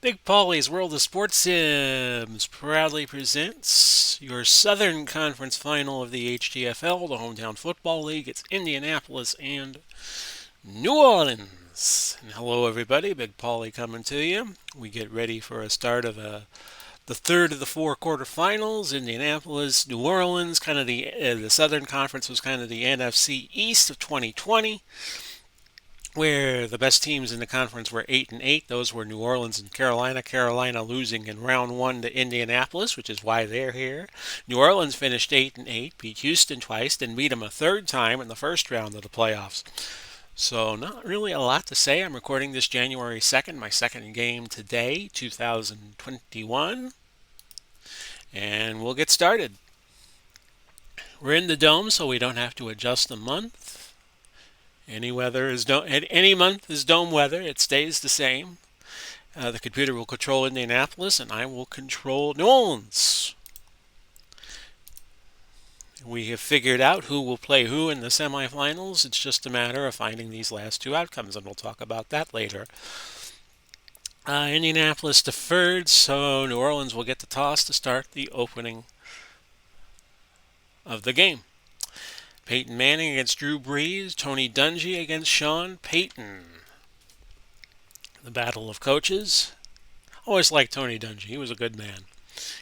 Big Polly's World of Sports Sims proudly presents your Southern Conference final of the HTFL, the Hometown Football League. It's Indianapolis and New Orleans. And hello, everybody. Big Polly coming to you. We get ready for a start of the third of the four quarterfinals. Indianapolis, New Orleans. Kind of the Southern Conference was kind of the NFC East of 2020, where the best teams in the conference were 8-8. Those were New Orleans and Carolina. Carolina losing in round one to Indianapolis, which is why they're here. New Orleans finished 8-8, beat Houston twice, then beat them a third time in the first round of the playoffs. So not really a lot to say. I'm recording this January 2nd, my second game today, 2021, and we'll get started. We're in the dome, so we don't have to adjust the month. Any month is dome weather. It stays the same. The computer will control Indianapolis, and I will control New Orleans. We have figured out who will play who in the semifinals. It's just a matter of finding these last two outcomes, and we'll talk about that later. Indianapolis deferred, so New Orleans will get the toss to start the opening of the game. Peyton Manning against Drew Brees, Tony Dungy against Sean Payton. The battle of coaches. Always liked Tony Dungy. He was a good man.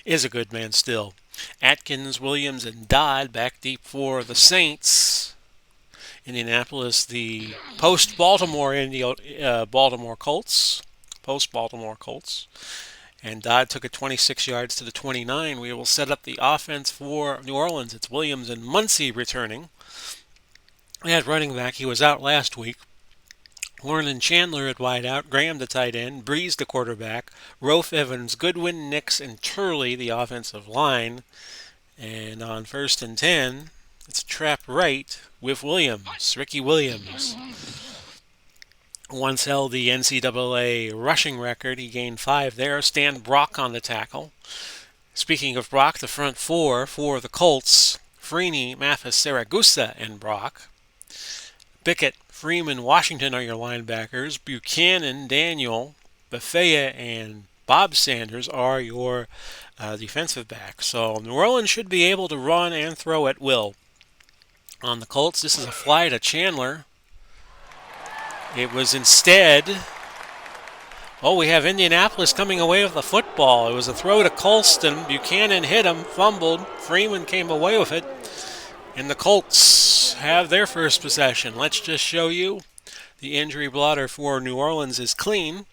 Is a good man still. Atkins, Williams, and Dodd back deep for the Saints. Indianapolis, the post-Baltimore Baltimore Colts. Post-Baltimore Colts. And Dodd took it 26 yards to the 29. We will set up the offense for New Orleans. It's Williams and Muncie returning. At running back, he was out last week. Warren and Chandler at wideout, Graham the tight end, Breeze the quarterback, Rofe, Evans, Goodwin, Nix, and Turley the offensive line. And on 1st and 10, it's trap right with Williams, Ricky Williams. Once held the NCAA rushing record. He gained 5 there. Stan Brock on the tackle. Speaking of Brock, the front four for the Colts, Freeney, Mathis, Saragusa, and Brock. Bickett, Freeman, Washington are your linebackers. Buchanan, Daniel, Bethea, and Bob Sanders are your defensive backs. So New Orleans should be able to run and throw at will. On the Colts, this is a fly to Chandler. It was instead... we have Indianapolis coming away with the football. It was a throw to Colston. Buchanan hit him, fumbled. Freeman came away with it. And the Colts have their first possession. Let's just show you. The injury blotter for New Orleans is clean.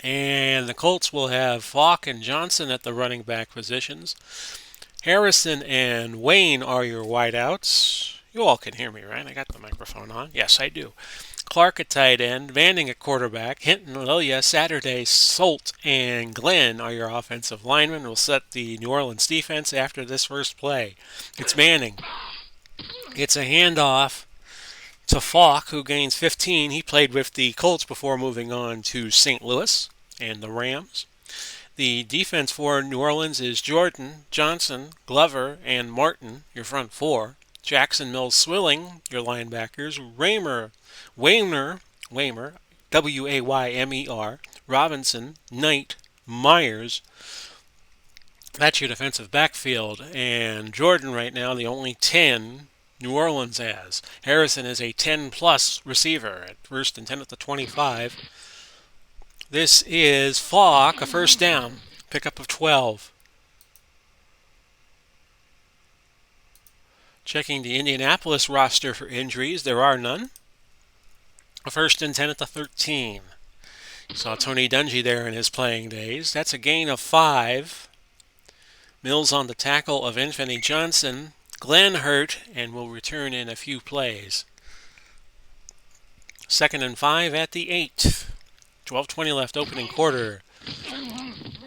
And the Colts will have Falk and Johnson at the running back positions. Harrison and Wayne are your wideouts. You all can hear me, right? I got the microphone on. Yes, I do. Clark at tight end, Vanning at quarterback, Hinton, Lilia, Saturday, Solt, and Glenn are your offensive linemen. We'll set the New Orleans defense after this first play. It's Manning. It's a handoff to Falk, who gains 15. He played with the Colts before moving on to St. Louis and the Rams. The defense for New Orleans is Jordan, Johnson, Glover, and Martin, your front four. Jackson, Mills, Swilling, your linebackers. Waymer, Waymer, Robinson, Knight, Myers. That's your defensive backfield. And Jordan right now, the only 10 New Orleans has. Harrison is a 10-plus receiver at 1st and 10 at the 25. This is Falk, a first down, pickup of 12. Checking the Indianapolis roster for injuries, there are none. A 1st and 10 at the 13. You saw Tony Dungy there in his playing days. That's a gain of 5. Mills on the tackle of Anthony Johnson. Glenn hurt and will return in a few plays. 2nd and 5 at the 8. 12:20 left opening quarter.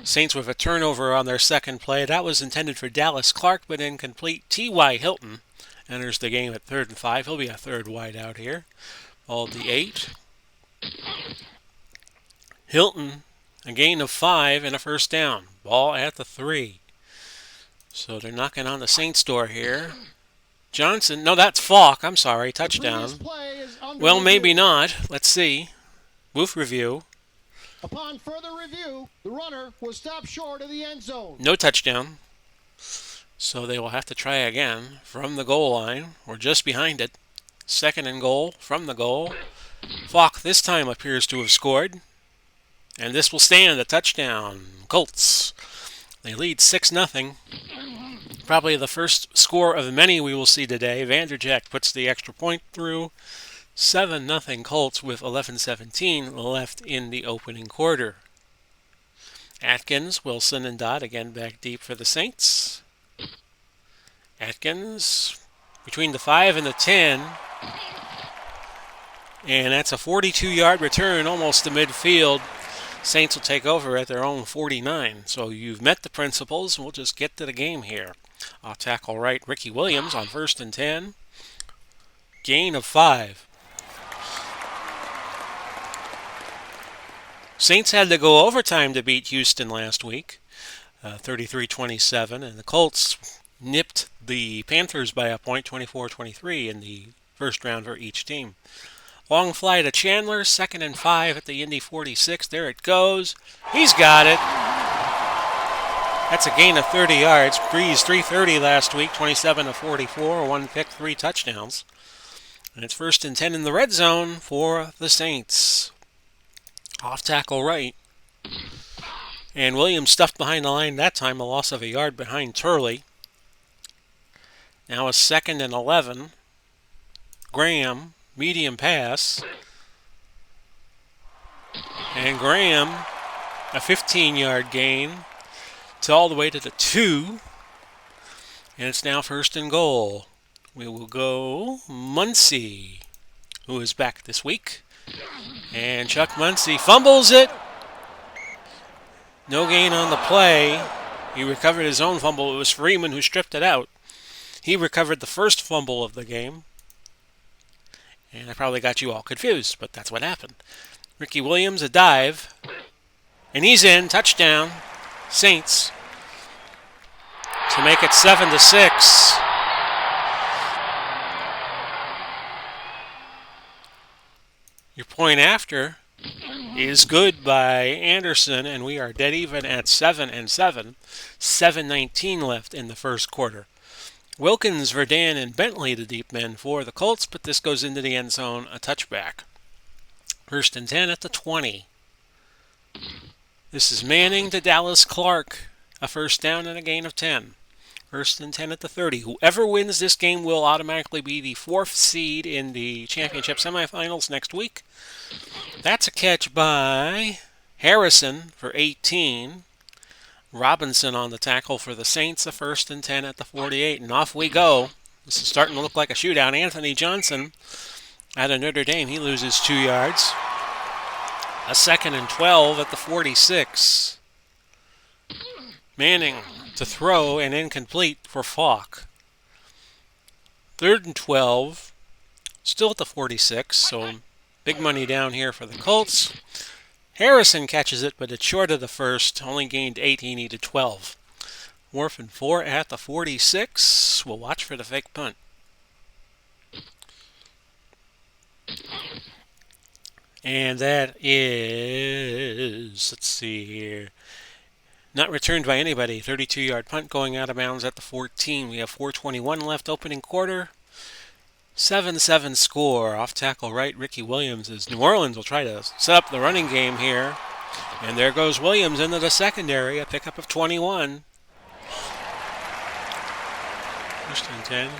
Saints with a turnover on their second play. That was intended for Dallas Clark, but incomplete. T.Y. Hilton enters the game at 3rd and 5. He'll be a third wide out here. Ball at the 8. Hilton, a gain of 5 and a first down. Ball at the 3. So they're knocking on the Saints' door here. Johnson, no, that's Falk. I'm sorry, touchdown. Well, maybe not. Let's see. Woof review. Upon further review, the runner was stopped short of the end zone. No touchdown. So they will have to try again from the goal line or just behind it. Second and goal from the goal. Falk this time appears to have scored. And this will stand a touchdown. Colts. They lead 6-0. Probably the first score of many we will see today. Vanderjagt puts the extra point through. 7-0 Colts with 11:17 left in the opening quarter. Atkins, Wilson, and Dodd again back deep for the Saints. Atkins between the 5 and the 10. And that's a 42-yard return almost to midfield. Saints will take over at their own 49. So you've met the principles. We'll just get to the game here. Off tackle right, Ricky Williams on 1st and 10. Gain of 5. Saints had to go overtime to beat Houston last week, 33-27, and the Colts nipped the Panthers by a point, 24-23, in the first round for each team. Long fly to Chandler, 2nd and 5 at the Indy 46. There it goes. He's got it. That's a gain of 30 yards. Breeze 330 last week, 27-44, 1 pick, 3 touchdowns. And it's 1st and 10 in the red zone for the Saints. Off tackle right. And Williams stuffed behind the line that time, a loss of a yard behind Turley. Now a 2nd and 11. Graham, medium pass. And Graham, a 15-yard gain to all the way to the 2. And it's now 1st and goal. We will go Muncie, who is back this week. And Chuck Muncie fumbles it. No gain on the play. He recovered his own fumble. It was Freeman who stripped it out. He recovered the first fumble of the game. And I probably got you all confused, but that's what happened. Ricky Williams, a dive. And he's in. Touchdown. Saints. To make it 7-6. Your point after is good by Anderson, and we are dead even at 7-7. 7:19 left in the first quarter. Wilkins, Verdon, and Bentley the deep men for the Colts, but this goes into the end zone, a touchback. 1st and 10 at the 20. This is Manning to Dallas Clark, a first down and a gain of 10. 1st and 10 at the 30. Whoever wins this game will automatically be the 4th seed in the championship semifinals next week. That's a catch by Harrison for 18. Robinson on the tackle for the Saints, a 1st and 10 at the 48. And off we go. This is starting to look like a shootout. Anthony Johnson out of Notre Dame, he loses 2 yards. A 2nd and 12 at the 46. Manning to throw and incomplete for Falk. 3rd and 12, still at the 46, so big money down here for the Colts. Harrison catches it, but it's short of the first, only gained 8, he needed 12. 4th and 4 at the 46. We'll watch for the fake punt. And that is, let's see here, not returned by anybody. 32-yard punt going out of bounds at the 14. We have 4:21 left opening quarter. 7-7 score. Off tackle right, Ricky Williams, as New Orleans will try to set up the running game here. And there goes Williams into the secondary, a pickup of 21. 1st and 10.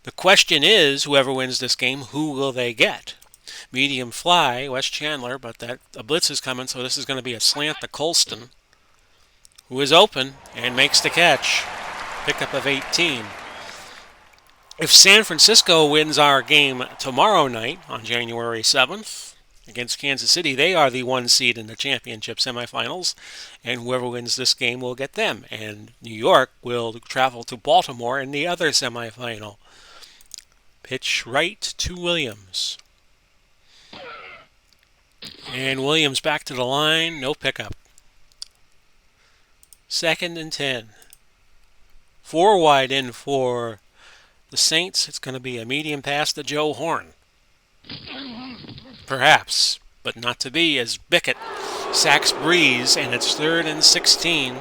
The question is, whoever wins this game, who will they get? Medium fly, Wes Chandler, but a blitz is coming, so this is going to be a slant to Colston, who is open and makes the catch. Pickup of 18. If San Francisco wins our game tomorrow night on January 7th against Kansas City, they are the 1 seed in the championship semifinals, and whoever wins this game will get them. And New York will travel to Baltimore in the other semifinal. Pitch right to Williams. And Williams back to the line, no pickup. 2nd and 10. 4 wide in for the Saints. It's going to be a medium pass to Joe Horn. Perhaps. but not to be as Bickett sacks Breeze, and it's 3rd and 16.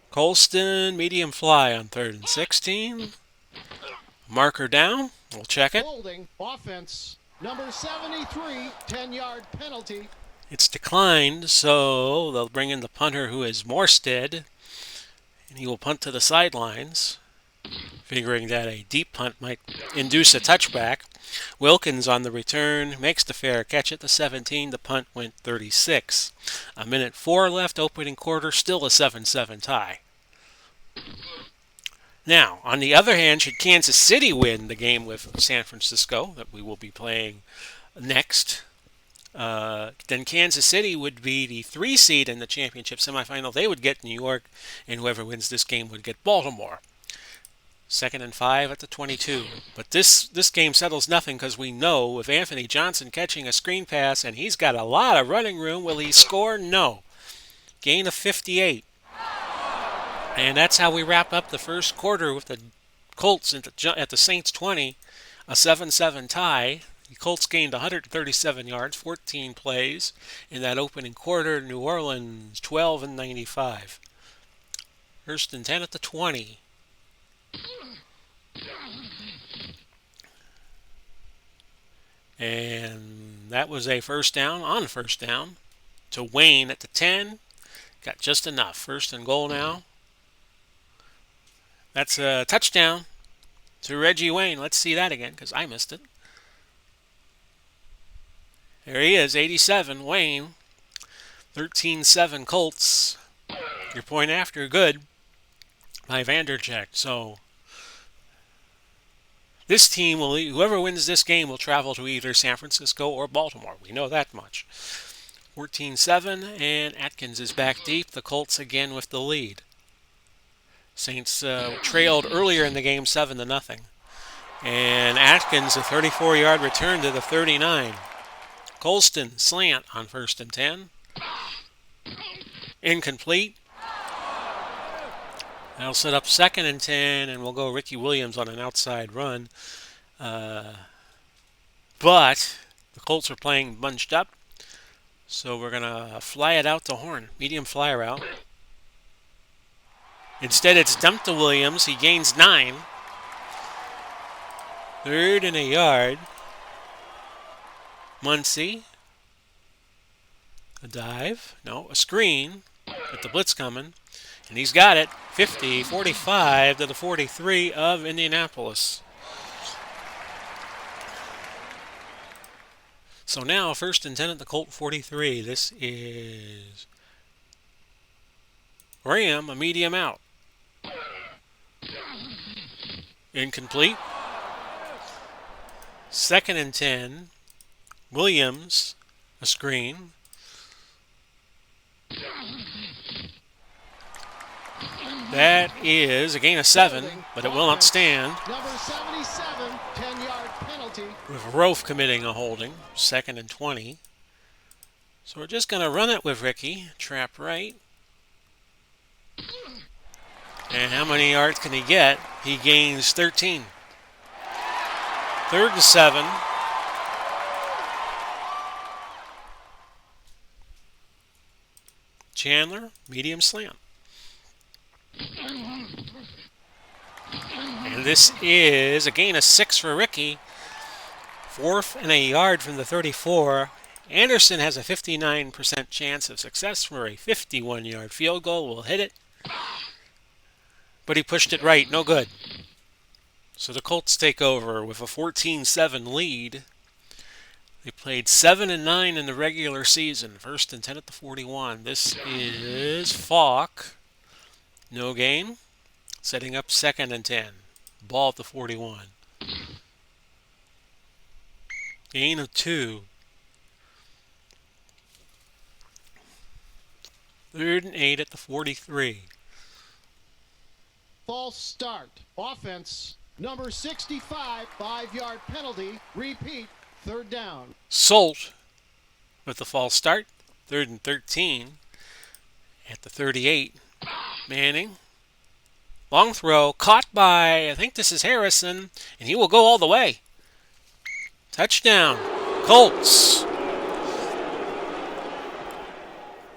Colston, medium fly on 3rd and 16. Marker down. We'll check it. Holding offense. Number 73, 10-yard penalty. It's declined, so they'll bring in the punter, who is Morstead, and he will punt to the sidelines, figuring that a deep punt might induce a touchback. Wilkins on the return makes the fair catch at the 17. The punt went 36. A minute 4 left, opening quarter, still a 7-7 tie. Now, on the other hand, should Kansas City win the game with San Francisco that we will be playing next, then Kansas City would be the 3 seed in the championship semifinal. They would get New York, and whoever wins this game would get Baltimore. 2nd and 5 at the 22. But this game settles nothing, because we know with Anthony Johnson catching a screen pass, and he's got a lot of running room, will he score? No. Gain of 58. And that's how we wrap up the first quarter with the Colts at the Saints 20, a 7-7 tie. The Colts gained 137 yards, 14 plays in that opening quarter. New Orleans 12 and 95. 1st and 10 at the 20. And that was a first down to Wayne at the 10. Got just enough. 1st and goal now. That's a touchdown to Reggie Wayne. Let's see that again, because I missed it. There he is, 87, Wayne. 13-7 Colts. Your point after, good by Vandercheck. So this team whoever wins this game will travel to either San Francisco or Baltimore. We know that much. 14-7, and Atkins is back deep. The Colts again with the lead. Saints trailed earlier in the game 7-0. And Atkins, a 34-yard return to the 39. Colston, slant on 1st and 10. Incomplete. That'll set up 2nd and 10, and we'll go Ricky Williams on an outside run. But the Colts are playing bunched up, so we're going to fly it out to Horn. Medium flyer out. Instead, it's dumped to Williams. He gains 9. 3rd and a yard. Muncie. A dive. No, a screen. With the blitz coming. And he's got it. 50, 45 to the 43 of Indianapolis. So now, 1st and 10 at the Colt 43. This is Graham, a medium out. Incomplete. 2nd and 10. Williams, a screen. That is a gain of 7, but it will not stand. Number 77, 10-yard penalty. With Rofe committing a holding. 2nd and 20. So we're just going to run it with Ricky. Trap right. And how many yards can he get? He gains 13. 3rd and 7. Chandler, medium slant. And this is a gain of 6 for Ricky. 4th and a yard from the 34. Anderson has a 59% chance of success for a 51-yard field goal. We'll hit it. But he pushed it right. No good. So the Colts take over with a 14-7 lead. They played 7-9 in the regular season. 1st and 10 at the 41. This is Falk. No gain. Setting up 2nd and 10. Ball at the 41. Gain of 2. 3rd and 8 at the 43. False start. Offense. Number 65, 5-yard penalty. Repeat. 3rd down. Solt with the false start. 3rd and 13 at the 38. Manning. Long throw. Caught by, I think this is Harrison. And he will go all the way. Touchdown. Colts,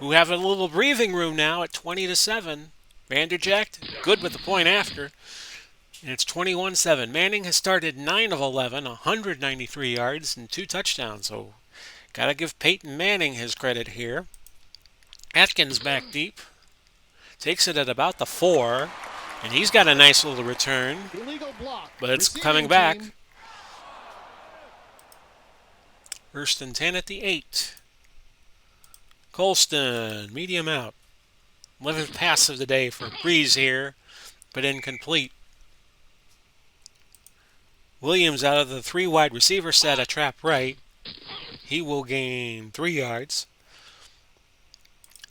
who have a little breathing room now at 20-7. Vanderjagt, good with the point after. And it's 21-7. Manning has started 9 of 11, 193 yards, and 2 touchdowns. So, got to give Peyton Manning his credit here. Atkins back deep. Takes it at about the 4. And he's got a nice little return. Illegal block. But it's Receiving coming back. team. 1st and 10 at the 8. Colston, medium out. 11th pass of the day for Breeze here, but incomplete. Williams out of the 3 wide receiver set, a trap right. He will gain 3 yards.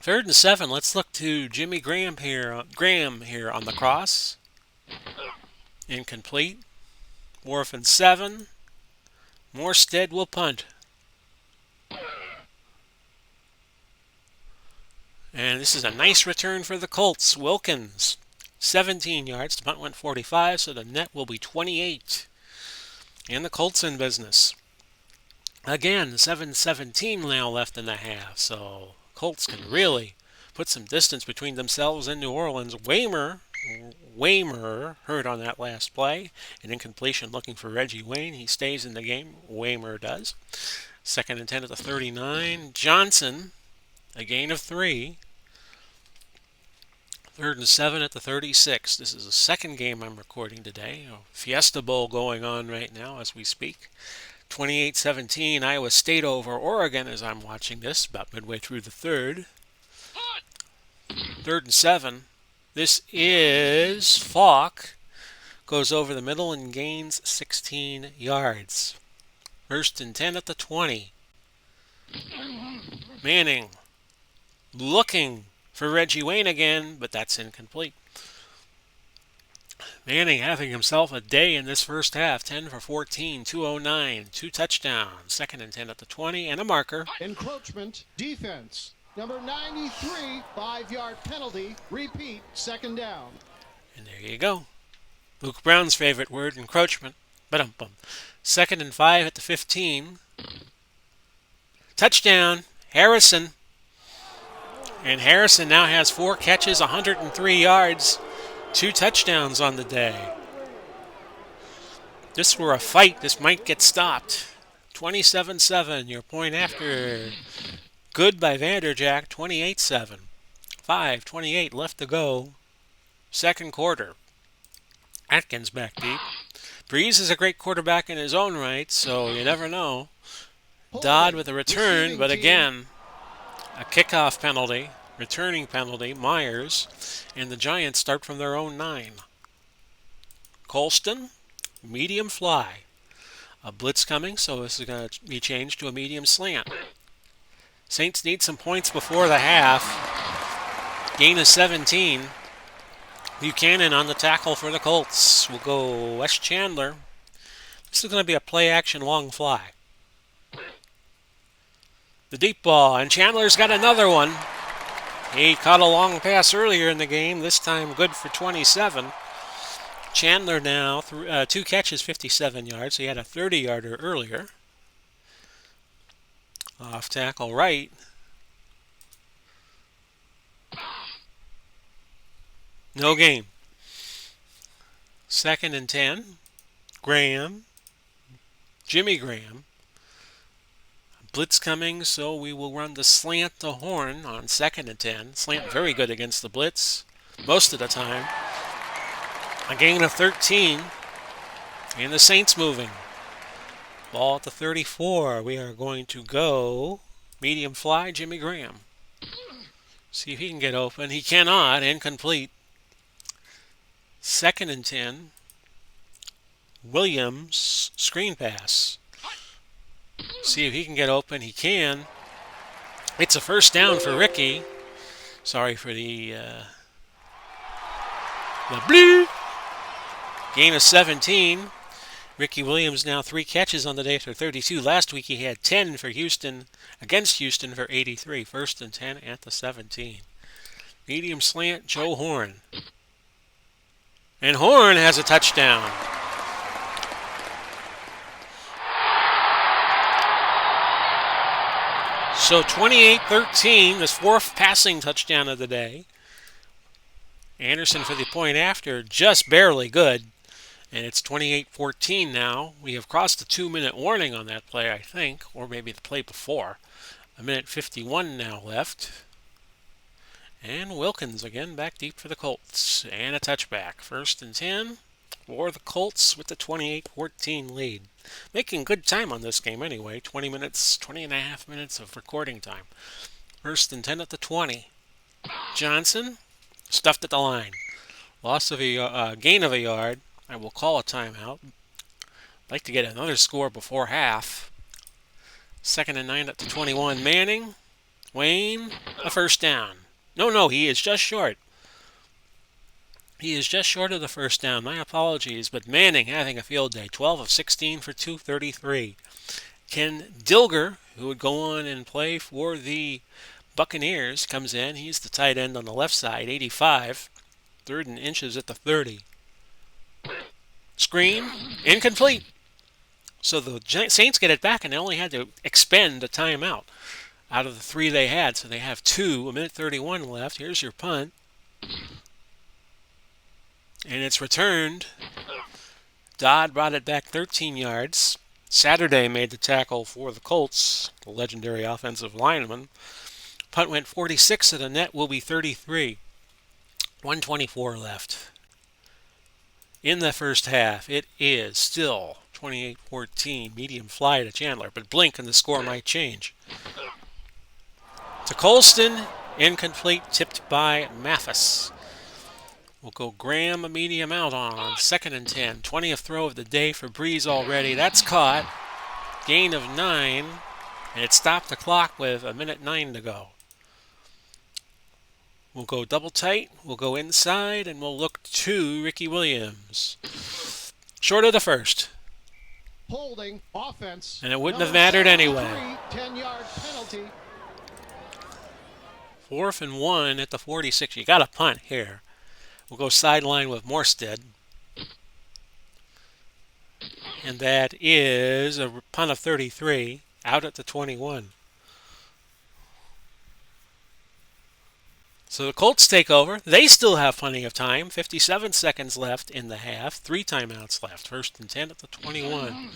3rd and 7. Let's look to Jimmy Graham here on the cross. Incomplete. 4th and 7. Morstead will punt. And this is a nice return for the Colts. Wilkins, 17 yards. The punt went 45, so the net will be 28. And the Colts in business. Again, 7:17 now left in the half, so Colts can really put some distance between themselves and New Orleans. Waymer hurt on that last play. An incompletion looking for Reggie Wayne. He stays in the game. Waymer does. 2nd and 10 at the 39. Johnson, a gain of 3. 3rd and 7 at the 36. This is the second game I'm recording today. A Fiesta Bowl going on right now as we speak. 28-17, Iowa State over Oregon as I'm watching this, about midway through the 3rd. 3rd and 7. This is Falk. Goes over the middle and gains 16 yards. 1st and 10 at the 20. Manning looking for Reggie Wayne again, but that's incomplete. Manning having himself a day in this first half. 10 for 14, 209, 2 touchdowns. 2nd and 10 at the 20, and a marker. Encroachment defense. Number 93, 5-yard penalty. Repeat, 2nd down. And there you go. Luke Brown's favorite word, encroachment. Ba-dum-bum. 2nd and 5 at the 15. Touchdown, Harrison. And Harrison now has 4 catches, 103 yards, 2 touchdowns on the day. If this were a fight, this might get stopped. 27-7, your point after. Good by Vanderjagt, 28-7. 5:28 left to go. 2nd quarter. Atkins back deep. Breeze is a great quarterback in his own right, so you never know. Dodd with a return, but again, a kickoff penalty, returning penalty, Myers, and the Giants start from their own 9. Colston, medium fly. A blitz coming, so this is going to be changed to a medium slant. Saints need some points before the half. Gain of 17. Buchanan on the tackle for the Colts. We'll go Wes Chandler. This is going to be a play-action long fly. The deep ball, and Chandler's got another one. He caught a long pass earlier in the game, this time good for 27. Chandler now, 2 catches, 57 yards. He had a 30-yarder earlier. Off tackle right. No game. 2nd and 10. Graham. Jimmy Graham. Blitz coming, so we will run the slant to Horn on 2nd and 10. Slant very good against the blitz most of the time. A gain of 13. And the Saints moving. Ball at the 34. We are going to go medium fly, Jimmy Graham. See if he can get open. He cannot. Incomplete. 2nd and 10. Williams, screen pass. See if he can get open. He can. It's a first down for Ricky. Sorry for the blue. Gain of 17. Ricky Williams now 3 catches on the day for 32. Last week he had 10 for Houston, against Houston for 83. 1st and 10 at the 17. Medium slant, Joe Horn. And Horn has a touchdown. So 28-13, this fourth passing touchdown of the day. Anderson for the point after, just barely good. And it's 28-14 now. We have crossed the 2-minute warning on that play, I think, or maybe the play before. 1:51 now left. And Wilkins again back deep for the Colts. And a touchback. 1st and 10 for the Colts with the 28-14 lead. Making good time on this game anyway. 20 and a half minutes of recording time. 1st and 10 at the 20. Johnson stuffed at the line. Gain of a yard. I will call a timeout. Like to get another score before half. 2nd and 9 at the 21. Manning. Wayne. A first down. No, he is just short. He is just short of the first down. My apologies, but Manning having a field day. 12 of 16 for 233. Ken Dilger, who would go on and play for the Buccaneers, comes in. He's the tight end on the left side, 85. 3rd and inches at the 30. Screen, incomplete. So the Saints get it back, and they only had to expend a timeout out of the 3 they had. So they have 2, 1:31 left. Here's your punt. And it's returned. Dodd brought it back 13 yards. Saturday made the tackle for the Colts, the legendary offensive lineman. Punt went 46, and the net will be 33. 1:24 left. In the first half, it is still 28-14, medium fly to Chandler, but blink and the score might change. To Colston, incomplete, tipped by Mathis. We'll go Graham a medium out on 2nd and 10. 20th throw of the day for Breeze already. That's caught. Gain of 9, and it stopped the clock with 1:09 to go. We'll go double tight, we'll go inside, and we'll look to Ricky Williams. Short of the first. Holding offense. And it wouldn't have mattered anyway. 10-yard penalty. 4th and 1 at the 46. You got a punt here. We'll go sideline with Morstead. And that is a punt of 33 out at the 21. So the Colts take over. They still have plenty of time. 57 seconds left in the half. 3 timeouts left. 1st and 10 at the 21.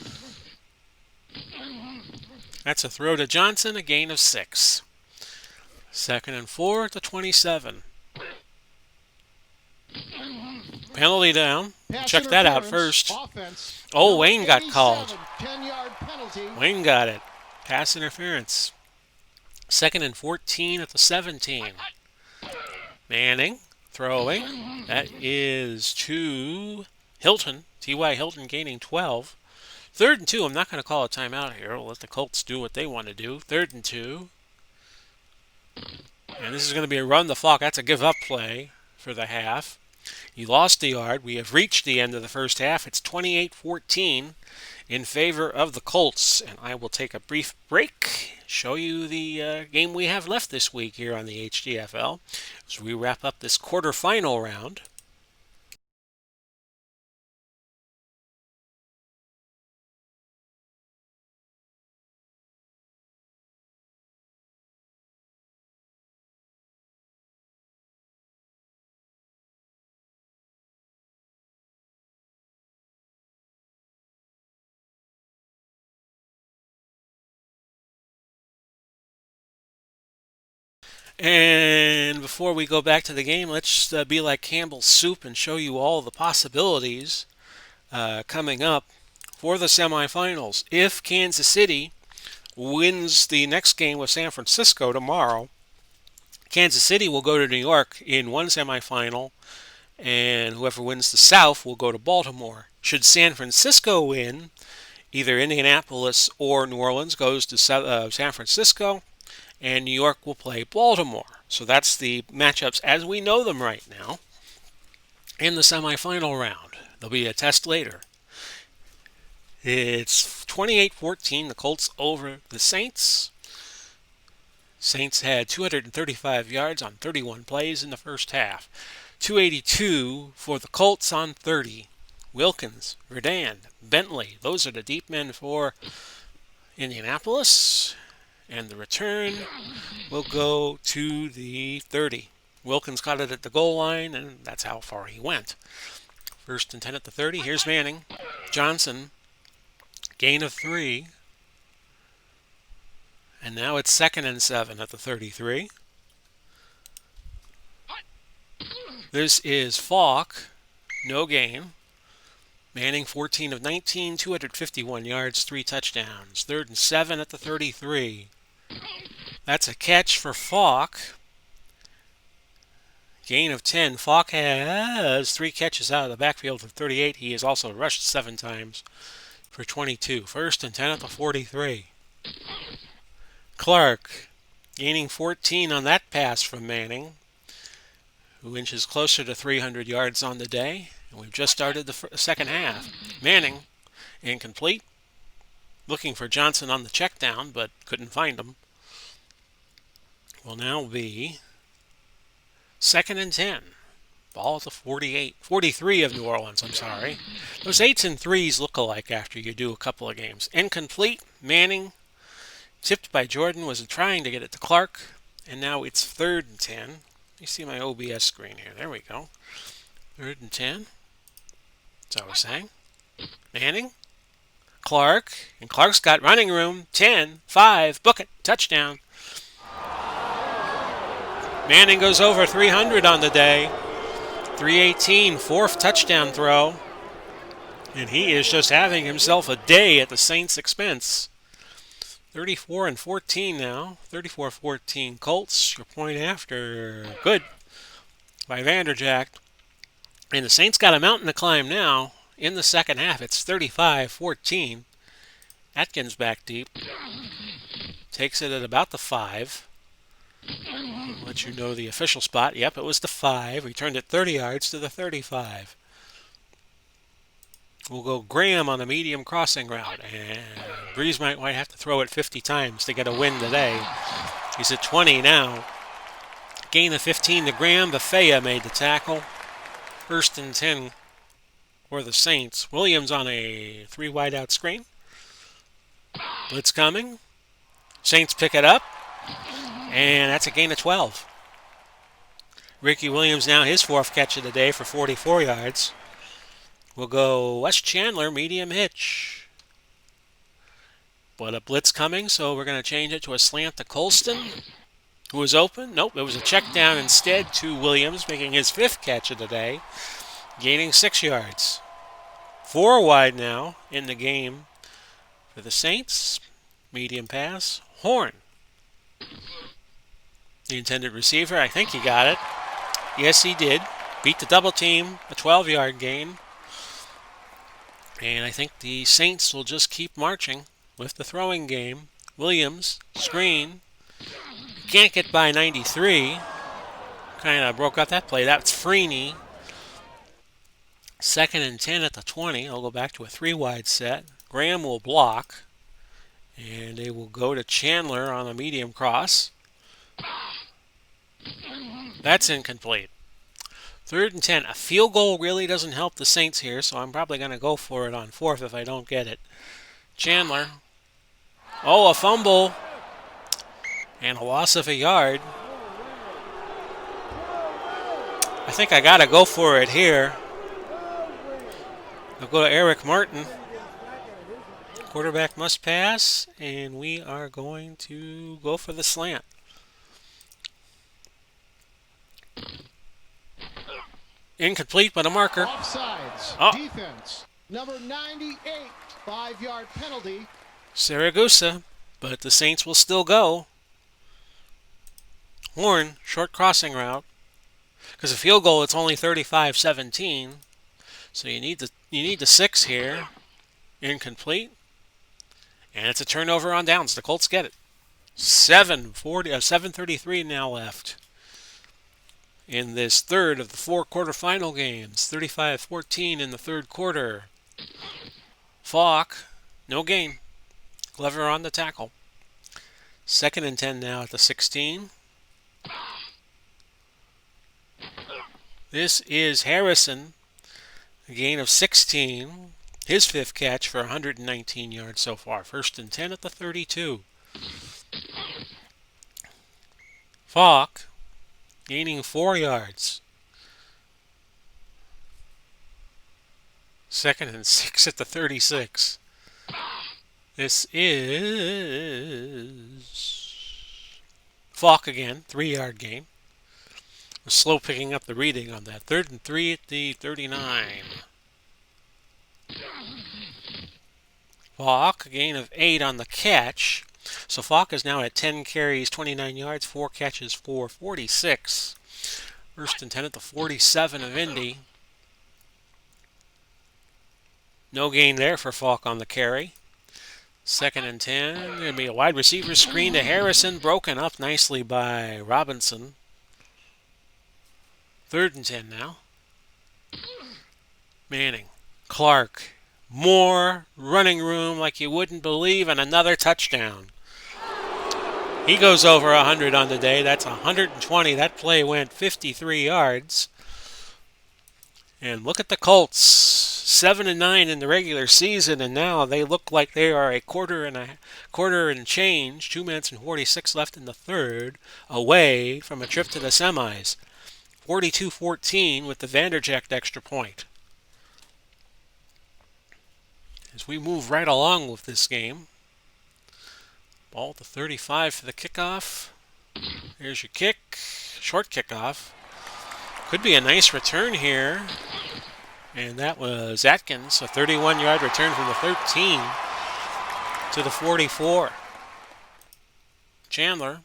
That's a throw to Johnson, a gain of 6. 2nd and 4 at the 27. Penalty down. Check that out first. Oh, Wayne got called. Wayne got it. Pass interference. 2nd and 14 at the 17. Manning throwing. That is to Hilton. T.Y. Hilton gaining 12. 3rd and 2. I'm not going to call a timeout here. We'll let the Colts do what they want to do. 3rd and 2. And this is going to be a run the clock. That's a give-up play for the half. You lost the yard. We have reached the end of the first half. It's 28-14 in favor of the Colts. And I will take a brief break, show you the game we have left this week here on the HTFL as we wrap up this quarterfinal round. And before we go back to the game, let's be like Campbell's Soup and show you all the possibilities coming up for the semifinals. If Kansas City wins the next game with San Francisco tomorrow, Kansas City will go to New York in one semifinal, and whoever wins the South will go to Baltimore. Should San Francisco win, either Indianapolis or New Orleans goes to San Francisco, and New York will play Baltimore. So that's the matchups as we know them right now in the semifinal round. There'll be a test later. It's 28-14, the Colts over the Saints. Saints had 235 yards on 31 plays in the first half. 282 for the Colts on 30. Wilkins, Verdand, Bentley, those are the deep men for Indianapolis. And the return will go to the 30. Wilkins caught it at the goal line, and that's how far he went. 1st and 10 at the 30. Here's Manning. Johnson, gain of 3. And now it's 2nd and 7 at the 33. This is Falk, no gain. Manning 14 of 19, 251 yards, 3 touchdowns. 3rd and 7 at the 33. That's a catch for Falk. Gain of 10. Falk has 3 catches out of the backfield for 38. He has also rushed 7 times for 22. 1st and 10 at the 43. Clark gaining 14 on that pass from Manning, who inches closer to 300 yards on the day. And we've just started the second half. Manning, incomplete. Looking for Johnson on the check down, but couldn't find him. Will now be 2nd and 10. Ball at the 43 of New Orleans, I'm sorry. Those 8s and 3s look alike after you do a couple of games. Incomplete. Manning, tipped by Jordan, was trying to get it to Clark. And now it's 3rd and 10. You see my OBS screen here. There we go. 3rd and 10. That's what I was saying. Manning, Clark, and Clark's got running room. 10, 5, book it, touchdown. Manning goes over 300 on the day. 318, 4th touchdown throw. And he is just having himself a day at the Saints' expense. 34 and 14 now. 34-14 Colts. Your point after. Good by Vanderjagt. And the Saints got a mountain to climb now. In the second half, it's 35-14. Atkins back deep. Takes it at about the 5. I'll let you know the official spot. Yep, it was the 5. Returned it 30 yards to the 35. We'll go Graham on the medium crossing route. And Breeze might have to throw it 50 times to get a win today. He's at 20 now. Gain of 15 to Graham. Bethea made the tackle. 1st and 10 for the Saints. Williams on a 3 wide out screen. Blitz coming. Saints pick it up. And that's a gain of 12. Ricky Williams now his 4th catch of the day for 44 yards. We'll go Wes Chandler, medium hitch. But a blitz coming, so we're going to change it to a slant to Colston, who was open. Nope, it was a check down instead to Williams, making his 5th catch of the day, gaining 6 yards. 4 wide now in the game for the Saints. Medium pass. Horn, the intended receiver. I think he got it. Yes, he did. Beat the double team, a 12-yard gain. And I think the Saints will just keep marching with the throwing game. Williams, screen. Can't get by 93. Kind of broke out that play. That's Freeney. 2nd and 10 at the 20. I'll go back to a 3 wide set. Graham will block. And they will go to Chandler on a medium cross. That's incomplete. 3rd and 10. A field goal really doesn't help the Saints here, so I'm probably going to go for it on 4th if I don't get it. Chandler. Oh, a fumble. And a loss of a yard. I think I got to go for it here. I'll go to Eric Martin. Quarterback must pass, and we are going to go for the slant. Incomplete, but a marker. Offsides. Oh. Defense. Number 98. 5-yard penalty. Saragusa, but the Saints will still go. Horn, short crossing route. Because a field goal, it's only 35-17. So you need the 6 here. Incomplete. And it's a turnover on downs. The Colts get it. 7:33 now left in this third of the 4 quarterfinal games. 35-14 in the third quarter. Falk, no gain. Glover on the tackle. 2nd and 10 now at the 16. This is Harrison. A gain of 16. His 5th catch for 119 yards so far. 1st and 10 at the 32. Falk gaining 4 yards. 2nd and 6 at the 36. This is Falk again, 3-yard gain. We're slow picking up the reading on that. 3rd and 3 at the 39. Falk, a gain of 8 on the catch. So Falk is now at 10 carries, 29 yards, 4 catches for 46. 1st and 10 at the 47 of Indy. No gain there for Falk on the carry. 2nd and 10. Going to be a wide receiver screen to Harrison. Broken up nicely by Robinson. 3rd and 10 now. Manning. Clark. More running room like you wouldn't believe, and another touchdown. He goes over 100 on the day. That's 120. That play went 53 yards. And look at the Colts. 7-9 in the regular season, and now they look like they are a quarter and change, 2 minutes and 46 left in the third, away from a trip to the semis. 42-14 with the Vanderjagt extra point. As we move right along with this game, ball at the 35 for the kickoff. Here's your kick, short kickoff. Could be a nice return here. And that was Atkins, a 31-yard return from the 13 to the 44. Chandler,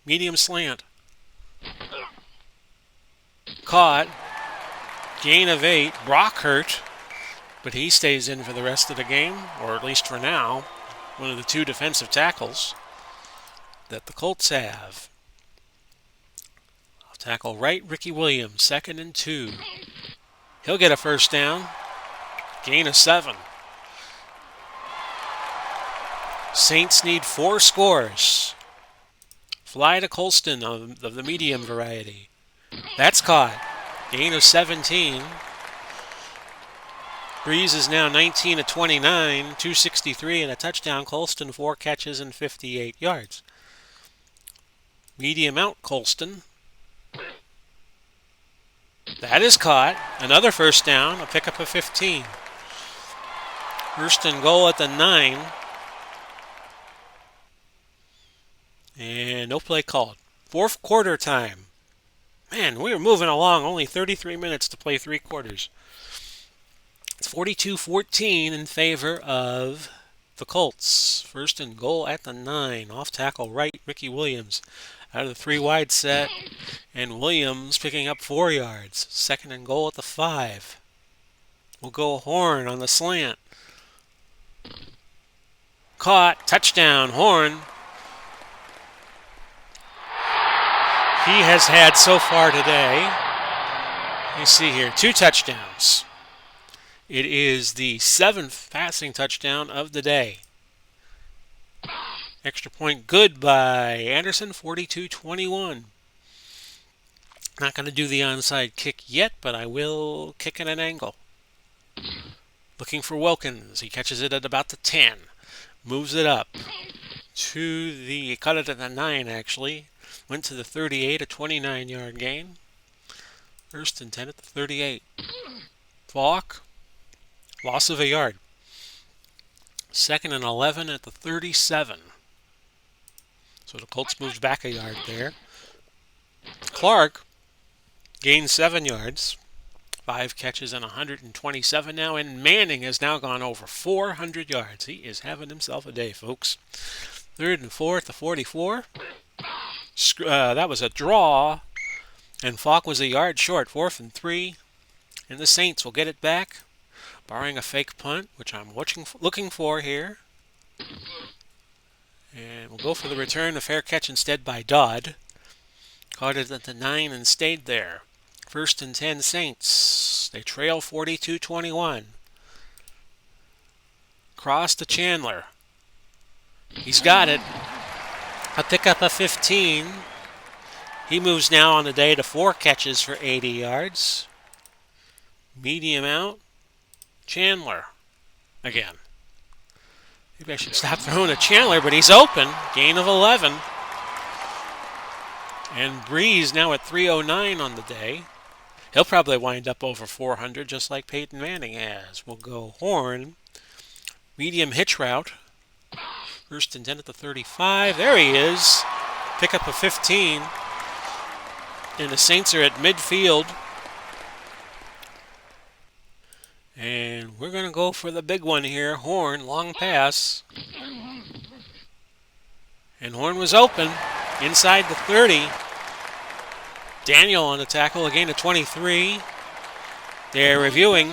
medium slant. Caught. Gain of 8. Brock hurt, but he stays in for the rest of the game, or at least for now. One of the 2 defensive tackles that the Colts have. I'll tackle right, Ricky Williams, 2nd and 2. He'll get a first down. Gain of 7. Saints need 4 scores. Fly to Colston of the medium variety. That's caught. Gain of 17. Breeze is now 19 of 29, 263 and a touchdown. Colston 4 catches and 58 yards. Medium out Colston. That is caught. Another first down, a pickup of 15. 1st and goal at the 9. And no play called. 4th quarter time. Man, we were moving along. Only 33 minutes to play 3 quarters. It's 42-14 in favor of the Colts. 1st and goal at the 9. Off tackle right, Ricky Williams. Out of the 3 wide set, and Williams picking up 4 yards. 2nd and goal at the 5. We'll go Horn on the slant. Caught, touchdown, Horn. He has had so far today, you see here, 2 touchdowns. It is the 7th passing touchdown of the day. Extra point good by Anderson, 42-21. Not going to do the onside kick yet, but I will kick at an angle. Looking for Wilkins. He catches it at about the 10. Moves it up to the, cut it at the 9 actually. Went to the 38, a 29-yard gain. 1st and 10 at the 38. Falk, loss of a yard. 2nd and 11 at the 37. So the Colts moved back a yard there. Clark gained 7 yards. 5 catches and 127 now. And Manning has now gone over 400 yards. He is having himself a day, folks. 3rd and 4 at the 44. That was a draw. And Falk was a yard short. 4th and 3. And the Saints will get it back, barring a fake punt, which I'm looking for here. And we'll go for the return. A fair catch instead by Dodd. Caught it at the 9 and stayed there. 1st and 10 Saints. They trail 42-21. Cross to Chandler. He's got it. A pickup of 15. He moves now on the day to 4 catches for 80 yards. Medium out. Chandler again. Maybe I should stop throwing at Chandler, but he's open. Gain of 11. And Breeze now at 309 on the day. He'll probably wind up over 400 just like Peyton Manning has. We'll go Horn. Medium hitch route. First and 10 at the 35. There he is. Pick up a 15. And the Saints are at midfield. And we're going to go for the big one here. Horn, long pass. And Horn was open inside the 30. Daniel on the tackle, a gain of 23. They're reviewing.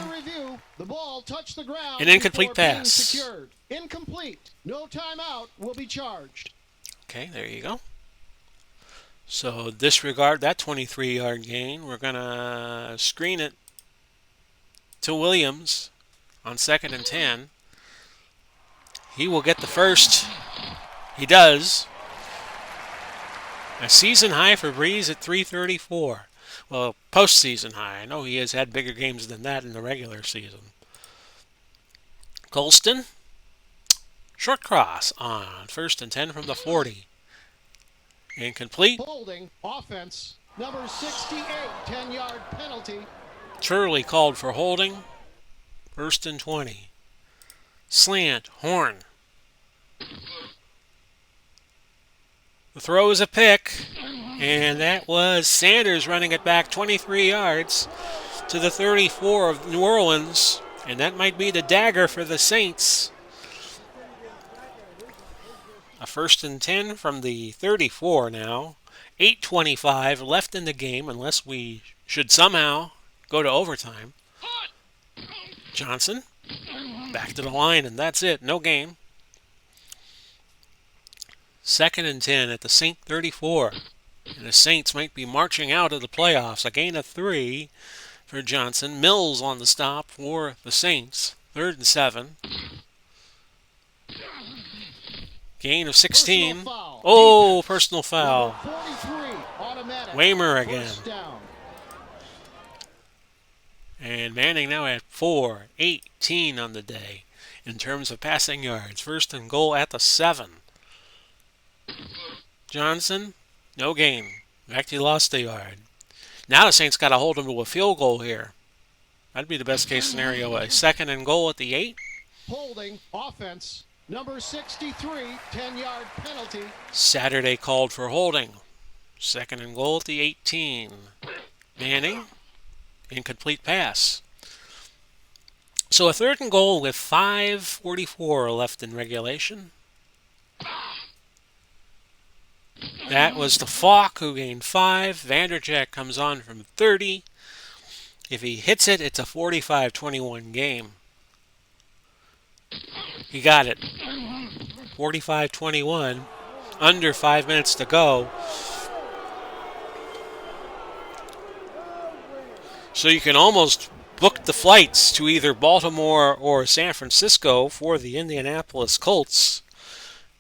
The ball touched the ground. An incomplete pass. Incomplete. No timeout will be charged. Okay, there you go. So disregard that 23-yard gain. We're going to screen it to Williams on 2nd and 10. He will get the first. He does. A season high for Breeze at 334. Well, postseason high. I know he has had bigger games than that in the regular season. Colston. Short cross on 1st and 10 from the 40. Incomplete. Holding offense. Number 68, 10-yard penalty. Turley called for holding. 1st and 20. Slant. Horn. The throw is a pick. And that was Sanders running it back 23 yards to the 34 of New Orleans. And that might be the dagger for the Saints. A 1st and 10 from the 34 now. 8:25 left in the game unless we should somehow go to overtime. Johnson back to the line, and that's it. No gain. 2nd and 10 at the Saint 34. And the Saints might be marching out of the playoffs. A gain of 3 for Johnson. Mills on the stop for the Saints. 3rd and 7. Gain of 16. Oh, personal foul. Waymer again. And Manning now at 4:18 on the day in terms of passing yards. 1st and goal at the 7. Johnson, no gain. In fact, he lost a yard. Now the Saints got to hold him to a field goal here. That'd be the best case scenario. A 2nd and goal at the 8. Holding offense. Number 63, 10-yard penalty. Saturday called for holding. 2nd and goal at the 18. Manning, incomplete pass. So a 3rd and goal with 5:44 left in regulation. That was the Falk who gained 5. Vanderjagt comes on from 30. If he hits it, it's a 45-21 game. He got it. 45-21. Under 5 minutes to go. So you can almost book the flights to either Baltimore or San Francisco for the Indianapolis Colts.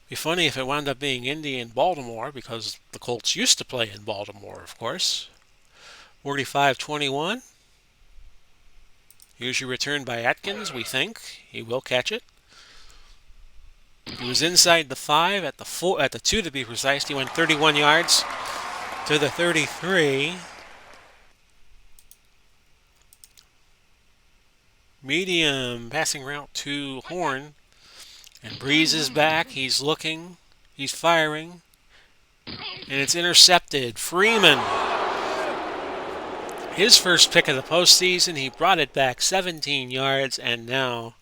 Be funny if it wound up being Indy and Baltimore, because the Colts used to play in Baltimore, of course. 45-21. Here's your return by Atkins, we think. He will catch it. He was inside the 5 at the 2 to be precise. He went 31 yards to the 33. Medium passing route to Horn. And Breeze is back. He's looking. He's firing. And it's intercepted. Freeman. His first pick of the postseason. He brought it back 17 yards. And now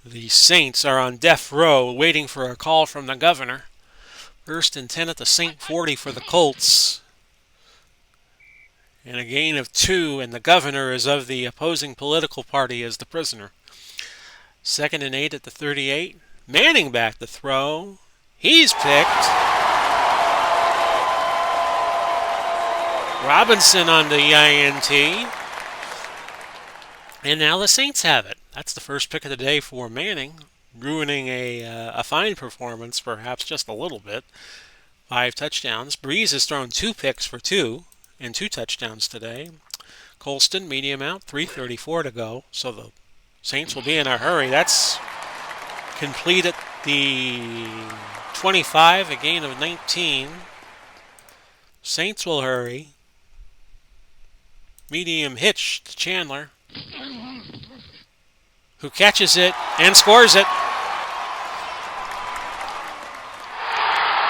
the Saints are on death row waiting for a call from the governor. 1st and 10 at the Saint 40 for the Colts. And a gain of 2, and the governor is of the opposing political party as the prisoner. 2nd and 8 at the 38. Manning back to throw. He's picked. Robinson on the INT. And now the Saints have it. That's the first pick of the day for Manning, ruining a fine performance, perhaps just a little bit. 5 touchdowns. Breeze has thrown 2 picks for 2. And 2 touchdowns today. Colston, medium out, 3:34 to go. So the Saints will be in a hurry. That's complete at the 25, a gain of 19. Saints will hurry. Medium hitch to Chandler, who catches it and scores it.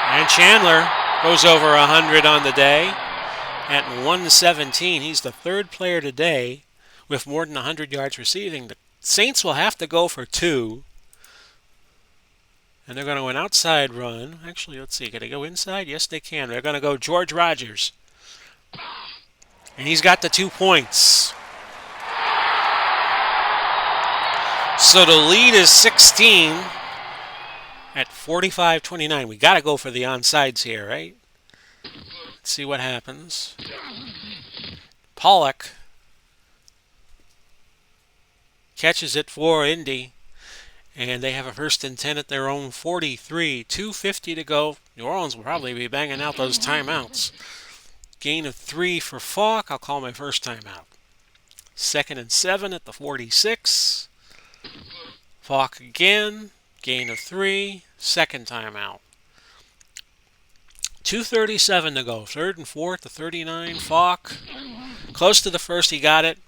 And Chandler goes over 100 on the day at 117. He's the third player today with more than 100 yards receiving. The Saints will have to go for 2. And they're going to an outside run. Actually, let's see. Can they go inside? Yes, they can. They're going to go George Rogers. And he's got the 2 points. So the lead is 16 at 45-29. We got to go for the onside here, right? Let's see what happens. Pollock catches it for Indy. And they have a 1st and 10 at their own 43. 2:50 to go. New Orleans will probably be banging out those timeouts. Gain of 3 for Falk. I'll call my first timeout. 2nd and 7 at the 46. Falk again. Gain of 3. 2nd timeout. 2:37 to go. 3rd and 4 at the 39. Falk. Close to the first. He got it.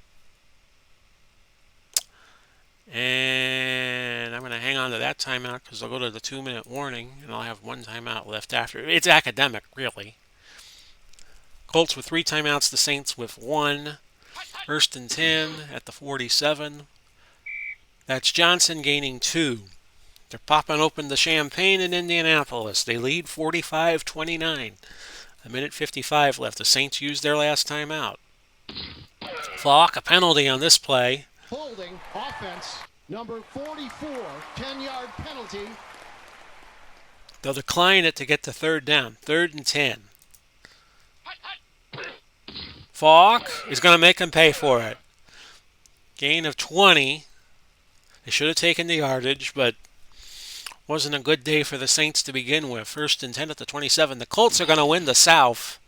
And I'm going to hang on to that timeout because I'll go to the 2-minute warning and I'll have 1 timeout left after. It's academic, really. Colts with 3 timeouts, the Saints with 1. 1st and 10 at the 47. That's Johnson gaining 2. They're popping open the champagne in Indianapolis. They lead 45-29. 1:55 left. The Saints used their last timeout. Falk, a penalty on this play. Holding offense, number 44, 10-yard penalty. They'll decline it to get to 3rd down. 3rd and 10. Falk is going to make him pay for it. Gain of 20. They should have taken the yardage, but wasn't a good day for the Saints to begin with. 1st and 10 at the 27. The Colts are going to win the South.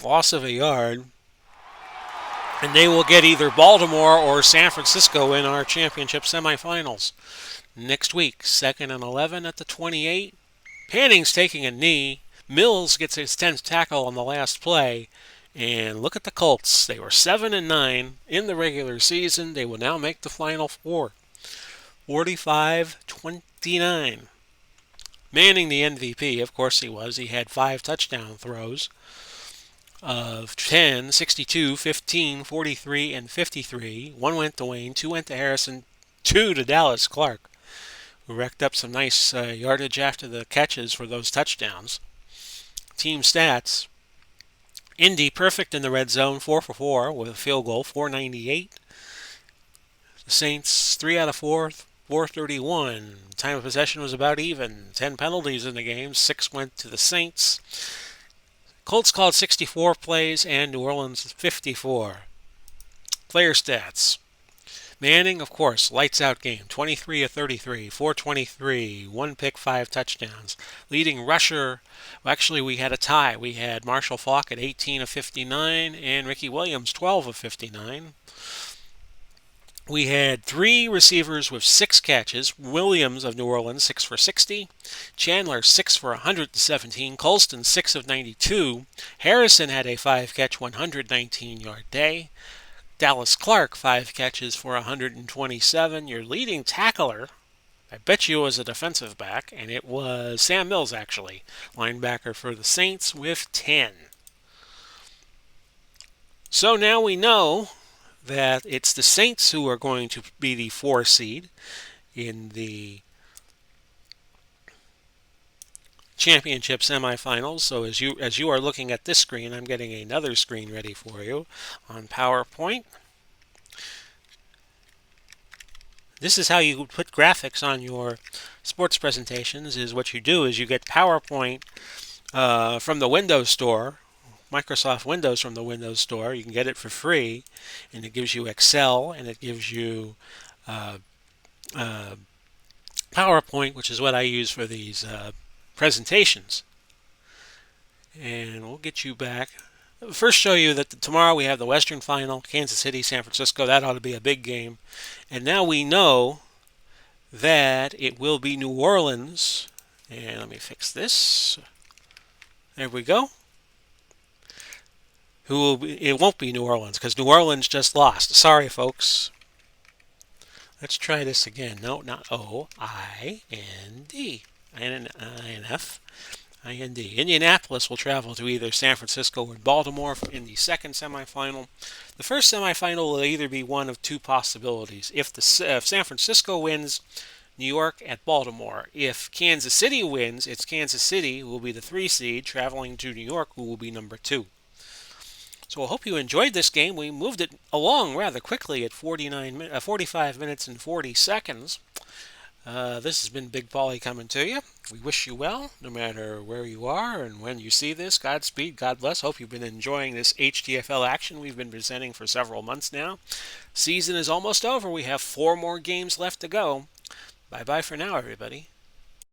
Loss of a yard. And they will get either Baltimore or San Francisco in our championship semifinals next week. 2nd and 11 at the 28. Panning's taking a knee. Mills gets his 10th tackle on the last play. And look at the Colts. They were 7-9 in the regular season. They will now make the Final Four. 45-29. Manning the MVP. Of course he was. He had 5 touchdown throws of 10, 62, 15, 43, and 53. 1 went to Wayne, 2 went to Harrison, 2 to Dallas Clark, who racked up some nice yardage after the catches for those touchdowns. Team stats. Indy perfect in the red zone, 4 for 4 with a field goal, 498. The Saints, 3 out of 4, 431. Time of possession was about even. 10 penalties in the game, 6 went to the Saints. Colts called 64 plays and New Orleans 54. Player stats. Manning, of course, lights out game. 23 of 33, 423, 1 pick, 5 touchdowns. Leading rusher, well, actually we had a tie. We had Marshall Faulk at 18 of 59 and Ricky Williams 12 of 59. We had 3 receivers with 6 catches. Williams of New Orleans, 6 for 60. Chandler, 6 for 117. Colston, 6 of 92. Harrison had a 5-catch, 119-yard day. Dallas Clark, 5 catches for 127. Your leading tackler, I bet you was a defensive back, and it was Sam Mills, actually. Linebacker for the Saints with 10. So now we know that it's the Saints who are going to be the 4 seed in the championship semifinals. So as you are looking at this screen, I'm getting another screen ready for you on PowerPoint. This is how you put graphics on your sports presentations. Is what you do is you get PowerPoint from the Windows Store, Microsoft Windows from the Windows Store. You can get it for free, and it gives you Excel, and it gives you PowerPoint, which is what I use for these presentations. And we'll get you back. First show you that tomorrow we have the Western Final, Kansas City, San Francisco. That ought to be a big game. And now we know that it will be New Orleans. And let me fix this. There we go. It won't be New Orleans because New Orleans just lost. Sorry, folks. Let's try this again. No, not O-I-N-D. I-N-F. I-N-D. Indianapolis will travel to either San Francisco or Baltimore in the second semifinal. The first semifinal will either be one of two possibilities. If San Francisco wins, New York at Baltimore. If Kansas City wins, it's Kansas City who will be the 3 seed traveling to New York, who will be number 2. So I hope you enjoyed this game. We moved it along rather quickly at 45 minutes and 40 seconds. This has been Big Paulie coming to you. We wish you well, no matter where you are and when you see this. Godspeed, God bless. Hope you've been enjoying this HTFL action we've been presenting for several months now. Season is almost over. We have 4 more games left to go. Bye-bye for now, everybody.